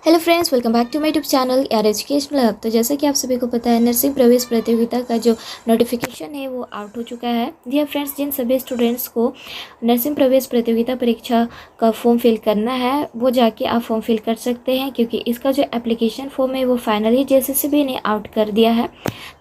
Hello friends, welcome back to my YouTube channel यार educational hub. तो जैसा कि आप सभी को पता है, नर्सिंग प्रवेश प्रतियोगिता का जो नोटिफिकेशन है वो आउट हो चुका है। डियर फ्रेंड्स, जिन सभी स्टूडेंट्स को नर्सिंग प्रवेश प्रतियोगिता परीक्षा का फॉर्म फिल करना है वो जाके आप फॉर्म फिल कर सकते हैं, क्योंकि इसका जो एप्लीकेशन फॉर्म है वो फाइनली जेसीसीबी ने आउट कर दिया है।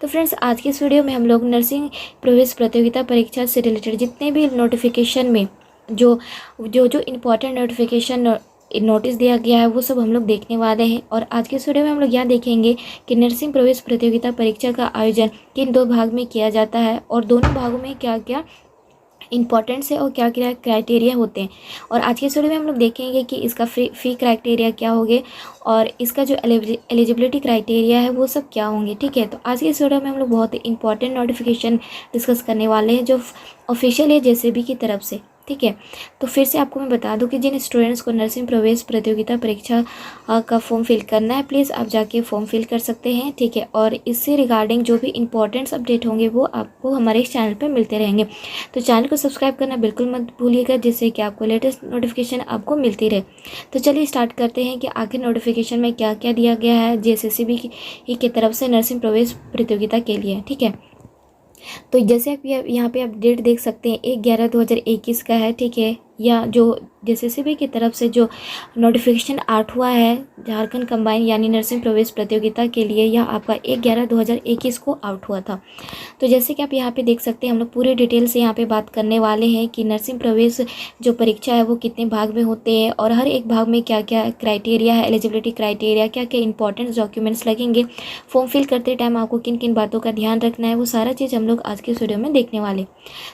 तो फ्रेंड्स, आज की इस वीडियो में हम लोग नर्सिंग प्रवेश प्रतियोगिता परीक्षा से रिलेटेड जितने भी नोटिफिकेशन में जो जो जो इम्पोर्टेंट नोटिफिकेशन नोटिस दिया गया है वो सब हम लोग देखने वाले हैं। और आज के इस वीडियो में हम लोग यह देखेंगे कि नर्सिंग प्रवेश प्रतियोगिता परीक्षा का आयोजन किन दो भाग में किया जाता है और दोनों भागों में क्या क्या इंपॉर्टेंट्स है और क्या क्या क्राइटेरिया होते हैं। और आज के इस वीडियो में हम लोग देखेंगे कि इसका फ़ी क्राइटेरिया क्या होंगे और इसका जो एलिजिबिलिटी क्राइटेरिया है वो सब क्या होंगे। ठीक है, तो आज के इस वीडियो में हम लोग बहुत ही इंपॉर्टेंट नोटिफिकेशन डिस्कस करने वाले हैं जो ऑफिशियल है जेसीबी की तरफ से। ठीक है, तो फिर से आपको मैं बता दूं कि जिन स्टूडेंट्स को नर्सिंग प्रवेश प्रतियोगिता परीक्षा का फॉर्म फिल करना है, प्लीज़ आप जाके फॉर्म फिल कर सकते हैं। ठीक है, और इससे रिगार्डिंग जो भी इंपॉर्टेंट्स अपडेट होंगे वो आपको हमारे इस चैनल पर मिलते रहेंगे। तो चैनल को सब्सक्राइब करना बिल्कुल मत भूलिएगा, जिससे कि आपको लेटेस्ट नोटिफिकेशन आपको मिलती रहे। तो चलिए स्टार्ट करते हैं कि आखिर नोटिफिकेशन में क्या क्या दिया गया है जेसीसीबी की तरफ से नर्सिंग प्रवेश प्रतियोगिता के लिए। ठीक है, तो जैसे आप यहाँ पे आप डेट देख सकते हैं 1/11/2021 का है। ठीक है, या जो जेसीसीबी की तरफ से जो नोटिफिकेशन आउट हुआ है झारखंड कंबाइन यानी नर्सिंग प्रवेश प्रतियोगिता के लिए, यह आपका 1/11/2021 को आउट हुआ था। तो जैसे कि आप यहाँ पे देख सकते हैं, हम लोग पूरे डिटेल से यहाँ पे बात करने वाले हैं कि नर्सिंग प्रवेश जो परीक्षा है वो कितने भाग में होते हैं और हर एक भाग में क्या क्या क्राइटेरिया है, एलिजिबिलिटी क्राइटेरिया, क्या क्या इंपॉर्टेंट डॉक्यूमेंट्स लगेंगे, फॉर्म फिल करते टाइम आपको किन किन बातों का ध्यान रखना है, वो सारा चीज़ हम लोग आज के वीडियो में देखने वाले।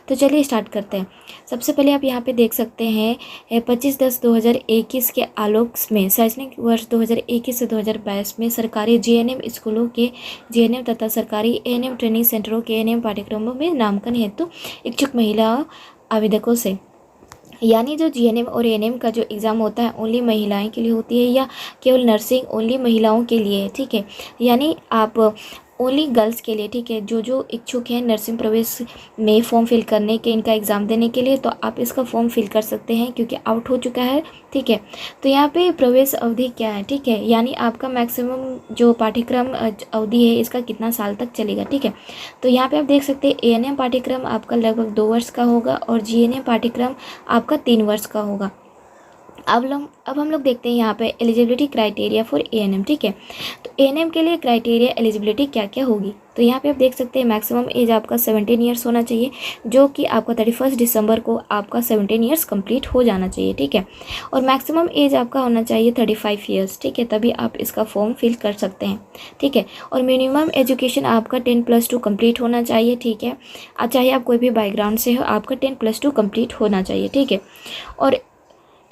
तो चलिए स्टार्ट करते हैं। सबसे पहले आप यहाँ पे देख सकते हैं 25/10/2021 के आलोक में शैक्षणिक वर्ष 2021 से 2022 में सरकारी जीएनएम स्कूलों के जीएनएम तथा सरकारी एएनएम ट्रेनिंग सेंटरों के एएनएम पाठ्यक्रमों में नामांकन हेतु इच्छुक महिला आवेदकों से, यानी जो जीएनएम और एएनएम का जो एग्ज़ाम होता है ओनली महिलाएं के लिए होती है या केवल नर्सिंग ओनली महिलाओं के लिए है। ठीक है, यानी आप ओनली गर्ल्स के लिए। ठीक है, जो जो इच्छुक हैं नर्सिंग प्रवेश में फॉर्म फिल करने के, इनका एग्ज़ाम देने के लिए, तो आप इसका फॉर्म फिल कर सकते हैं क्योंकि आउट हो चुका है। ठीक है, तो यहाँ पे प्रवेश अवधि क्या है। ठीक है, यानी आपका मैक्सिमम जो पाठ्यक्रम अवधि है इसका कितना साल तक चलेगा। ठीक है, तो यहाँ पे आप देख सकते हैं एएनएम पाठ्यक्रम आपका लगभग 2 वर्ष का होगा और जीएनएम पाठ्यक्रम आपका 3 वर्ष का होगा। अब हम लोग देखते हैं यहाँ पे एलिजिबिलिटी क्राइटेरिया फॉर एएनएम। ठीक है, तो एएनएम के लिए क्राइटेरिया एलिजिबिलिटी क्या क्या होगी, तो यहाँ पे आप देख सकते हैं मैक्सिमम एज आपका 17 ईयर्स होना चाहिए, जो कि आपका 31 दिसंबर को आपका 17 ईयर्स कंप्लीट हो जाना चाहिए। ठीक है, और मैक्सिमम एज आपका होना चाहिए 35 ईयर्स। ठीक है, तभी आप इसका फॉर्म फिल कर सकते हैं। ठीक है, और मिनिमम एजुकेशन आपका 10+2 कंप्लीट होना चाहिए। ठीक है, चाहे आप कोई भी बैकग्राउंड से हो, आपका 10+2 कंप्लीट होना चाहिए। ठीक है, और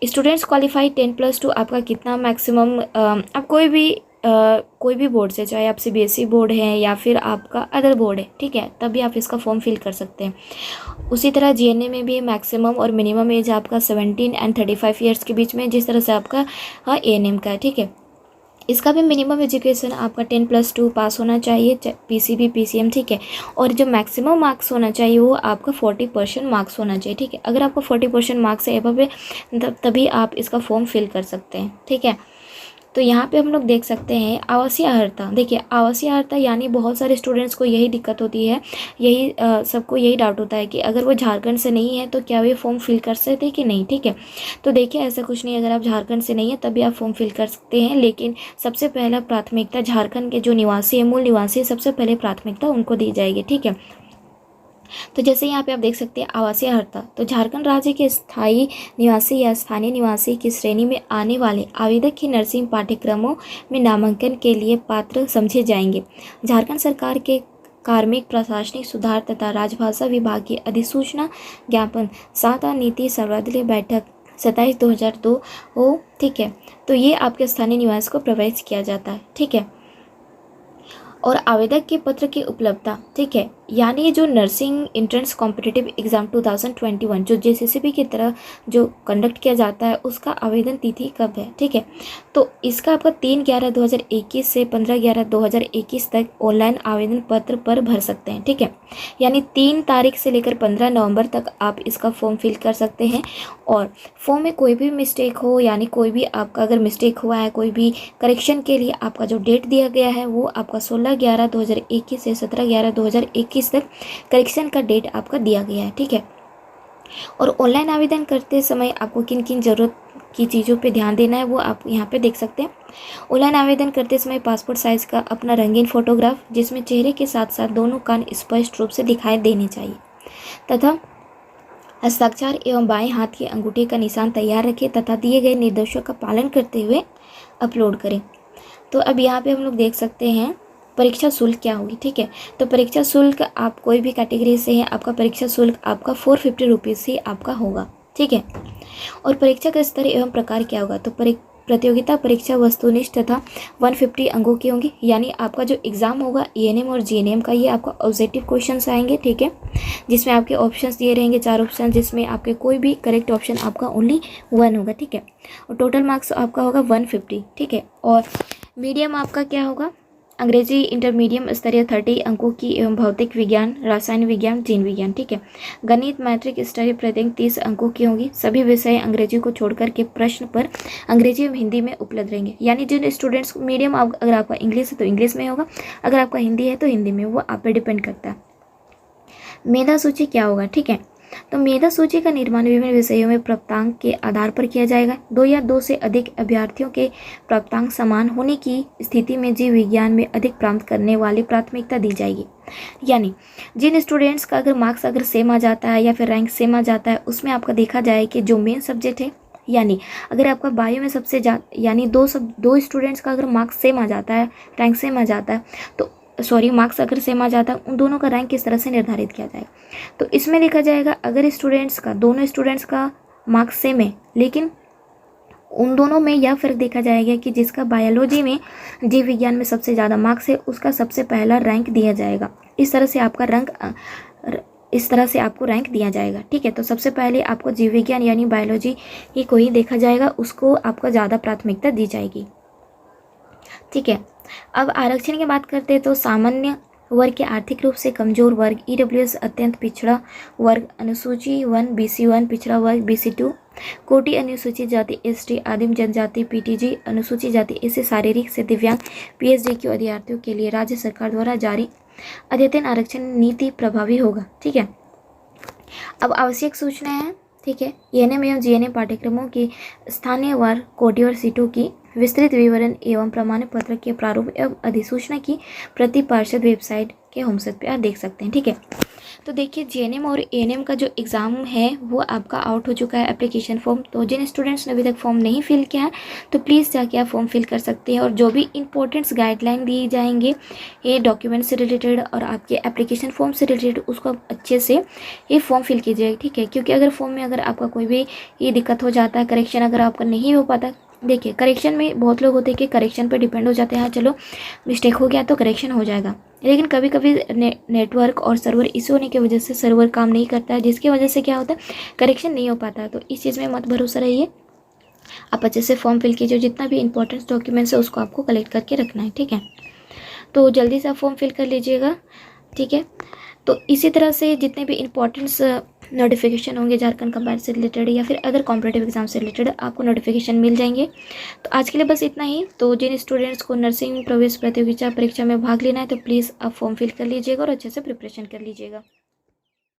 स्टूडेंट्स क्वालिफाई 10+2 आपका कितना मैक्सिमम, आप कोई भी बोर्ड से, चाहे आप सीबीएसई बोर्ड है या फिर आपका अदर बोर्ड है, ठीक है, तभी आप इसका फॉर्म फिल कर सकते हैं। उसी तरह जीएनए में भी मैक्सिमम और मिनिमम एज आपका 17 एंड 35 ईयर्स के बीच में, जिस तरह से आपका एएनएम का है। ठीक है, इसका भी मिनिमम एजुकेशन आपका 10+2 पास होना चाहिए, पीसीबी पीसीएम। ठीक है, और जो मैक्सिमम मार्क्स होना चाहिए वो आपका 40% मार्क्स होना चाहिए। ठीक है, अगर आपका 40% मार्क्स है एबव है तभी आप इसका फॉर्म फिल कर सकते हैं। ठीक है, तो यहाँ पे हम लोग देख सकते हैं आवासीय अर्हता। देखिए, आवासीय अर्हता यानी बहुत सारे स्टूडेंट्स को यही दिक्कत होती है, यही सबको यही डाउट होता है कि अगर वो झारखंड से नहीं है तो क्या वे फॉर्म फिल कर सकते हैं कि नहीं। ठीक है, तो देखिए ऐसा कुछ नहीं, अगर आप झारखंड से नहीं है तभी आप फॉर्म फिल कर सकते हैं, लेकिन सबसे पहला प्राथमिकता झारखंड के जो निवासी है, मूल निवासी, सबसे पहले प्राथमिकता उनको दी जाएगी। ठीक है, तो जैसे यहाँ पे आप देख सकते हैं आवासीय अर्हता, तो झारखंड राज्य के स्थायी निवासी या स्थानीय निवासी की श्रेणी में आने वाले आवेदक की नर्सिंग पाठ्यक्रमों में नामांकन के लिए पात्र समझे जाएंगे। झारखंड सरकार के कार्मिक प्रशासनिक सुधार तथा राजभाषा विभाग की अधिसूचना ज्ञापन 7 नीति सर्वदलीय बैठक 27/2002 हो। ठीक है, तो ये आपके स्थानीय निवास को प्रवेश किया जाता है। ठीक है, और आवेदक के पत्र की उपलब्धता, ठीक है। यानी ये जो नर्सिंग एंट्रेंस कॉम्पिटिटिव एग्ज़ाम 2021 जो जेसीसीबी की तरह जो कंडक्ट किया जाता है उसका आवेदन तिथि कब है, ठीक है। तो इसका आपका 3/11/2021 से 15/11/2021 तक ऑनलाइन आवेदन पत्र पर भर सकते हैं, ठीक है। यानी 3 तारीख से लेकर 15 नवंबर तक आप इसका फॉर्म फिल कर सकते हैं। और फॉर्म में कोई भी मिस्टेक हो, यानी कोई भी आपका अगर मिस्टेक हुआ है, कोई भी करेक्शन के लिए आपका जो डेट दिया गया है वो आपका 16/11/2021 से 17/11/2021 तक करेक्शन का डेट आपका दिया गया है, ठीक है। और ऑनलाइन आवेदन करते समय आपको किन किन ज़रूरत की चीज़ों पे ध्यान देना है वो आप यहाँ पे देख सकते हैं। ऑनलाइन आवेदन करते समय पासपोर्ट साइज़ का अपना रंगीन फोटोग्राफ जिसमें चेहरे के साथ साथ दोनों कान स्पष्ट रूप से दिखाई देने चाहिए तथा हस्ताक्षर एवं बाएं हाथ की अंगूठे का निशान तैयार रखें तथा दिए गए निर्देशों का पालन करते हुए अपलोड करें। तो अब यहाँ पे हम लोग देख सकते हैं परीक्षा शुल्क क्या होगी, ठीक है। तो परीक्षा शुल्क आप कोई भी कैटेगरी से हैं, आपका परीक्षा शुल्क आपका 450 रुपीज़ ही आपका होगा, ठीक है। और परीक्षा का स्तर एवं प्रकार क्या होगा, तो प्रतियोगिता परीक्षा वस्तुनिष्ठ तथा 150 अंकों की होंगी। यानी आपका जो एग्ज़ाम होगा एएनएम और जीएनएम का, ये आपका ऑब्जेक्टिव क्वेश्चंस आएंगे, ठीक है। जिसमें आपके ऑप्शंस दिए रहेंगे 4 ऑप्शन, जिसमें आपके कोई भी करेक्ट ऑप्शन आपका ओनली 1 होगा, ठीक है। और टोटल मार्क्स आपका होगा 150, ठीक है। और मीडियम आपका क्या होगा, अंग्रेजी इंटरमीडियम स्तरीय 30 अंकों की एवं भौतिक विज्ञान, रसायन विज्ञान, जीव विज्ञान, ठीक है। गणित मैट्रिक स्तरीय प्रत्येक 30 अंकों की होंगी। सभी विषय अंग्रेजी को छोड़कर के प्रश्न पर अंग्रेजी एवं हिंदी में उपलब्ध रहेंगे। यानी जिन स्टूडेंट्स मीडियम अगर आपका इंग्लिश है तो इंग्लिश में होगा, अगर आपका हिंदी है तो हिंदी में, वो आप पे डिपेंड करता है। मेधा सूची क्या होगा, ठीक है। तो मेधा सूची का निर्माण विभिन्न विषयों में प्राप्तांक के आधार पर किया जाएगा। 2 या 2 से अधिक अभ्यर्थियों के प्राप्तांक समान होने की स्थिति में जीव विज्ञान में अधिक प्राप्त करने वाली प्राथमिकता दी जाएगी। यानी जिन स्टूडेंट्स का अगर मार्क्स अगर सेम आ जाता है या फिर रैंक सेम आ जाता है, उसमें आपका देखा जाए कि जो मेन सब्जेक्ट है, यानी अगर आपका बायो में सबसे यानी 2 स्टूडेंट्स का अगर मार्क्स सेम आ जाता है, रैंक सेम आ जाता है, तो मार्क्स अगर सेम आ जाता है, उन दोनों का रैंक किस तरह से निर्धारित किया जाएगा। तो इसमें देखा जाएगा अगर दोनों स्टूडेंट्स का मार्क्स सेम है, लेकिन उन दोनों में यह फ़र्क देखा जाएगा कि जिसका बायोलॉजी में, जीव विज्ञान में सबसे ज़्यादा मार्क्स है, उसका सबसे पहला रैंक दिया जाएगा। इस तरह से आपको रैंक दिया जाएगा, ठीक है। तो सबसे पहले आपको जीव विज्ञान यानी बायोलॉजी ही को ही देखा जाएगा, उसको आपको ज़्यादा प्राथमिकता दी जाएगी, ठीक है। अब आरक्षण की बात करते हैं तो सामान्य वर्ग के आर्थिक रूप से कमजोर वर्ग, ईडब्ल्यूएस अत्यंत पिछड़ा वर्ग, अनुसूची 1 BC1 पिछड़ा वर्ग BC2, कोटि अनुसूचित जाति ST, आदिम जनजाति PTG, अनुसूचित जाति SC, शारीरिक से दिव्यांग PhD के अभ्यर्थियों के लिए राज्य सरकार द्वारा जारी अद्यतन आरक्षण नीति प्रभावी होगा, ठीक है। अब आवश्यक सूचनाएं हैं, ठीक है। एएनएम एवं जीएनएम पाठ्यक्रमों की स्थानीय वार कोटिवार सीटों की विस्तृत विवरण एवं प्रमाण पत्र के प्रारूप एवं अधिसूचना की प्रति पार्षद वेबसाइट के होमपेज पे आप देख सकते हैं, ठीक है। तो देखिए जीएनएम और एएनएम का जो एग्ज़ाम है वो आपका आउट हो चुका है एप्लीकेशन फॉर्म। तो जिन स्टूडेंट्स ने अभी तक फॉर्म नहीं फिल किया है तो प्लीज़ जाके आप फॉर्म फिल कर सकते हैं। और जो भी इंपॉर्टेंट्स गाइडलाइन दिए जाएंगे ये डॉक्यूमेंट से रिलेटेड और आपके एप्लीकेशन फॉर्म से रिलेटेड, उसको आप अच्छे से ये फॉर्म फिल कीजिएगा, ठीक है। क्योंकि अगर फॉर्म में अगर आपका कोई भी ये दिक्कत हो जाता है, करेक्शन अगर आपका नहीं हो पाता, देखिए करेक्शन में बहुत लोग होते हैं कि करेक्शन पर डिपेंड हो जाते हैं, हाँ चलो मिस्टेक हो गया तो करेक्शन हो जाएगा, लेकिन कभी कभी नेटवर्क और सर्वर इशू होने की वजह से सर्वर काम नहीं करता है, जिसकी वजह से क्या होता है करेक्शन नहीं हो पाता है। तो इस चीज़ में मत भरोसा रहिए, आप अच्छे से फॉर्म फिल कीजिए, जितना भी इंपॉर्टेंट डॉक्यूमेंट्स है उसको आपको कलेक्ट करके रखना है, ठीक है। तो जल्दी से आप फॉर्म फिल कर लीजिएगा, ठीक है। तो इसी तरह से जितने भी इंपॉर्टेंट्स नोटिफिकेशन होंगे झारखंड कंबाइंड से रिलेटेड या फिर अदर कॉम्पिटेटिव एग्जाम से रिलेटेड आपको नोटिफिकेशन मिल जाएंगे। तो आज के लिए बस इतना ही। तो जिन स्टूडेंट्स को नर्सिंग प्रवेश प्रतियोगिता परीक्षा में भाग लेना है तो प्लीज़ आप फॉर्म फिल कर लीजिएगा और अच्छे से प्रिपरेशन कर लीजिएगा।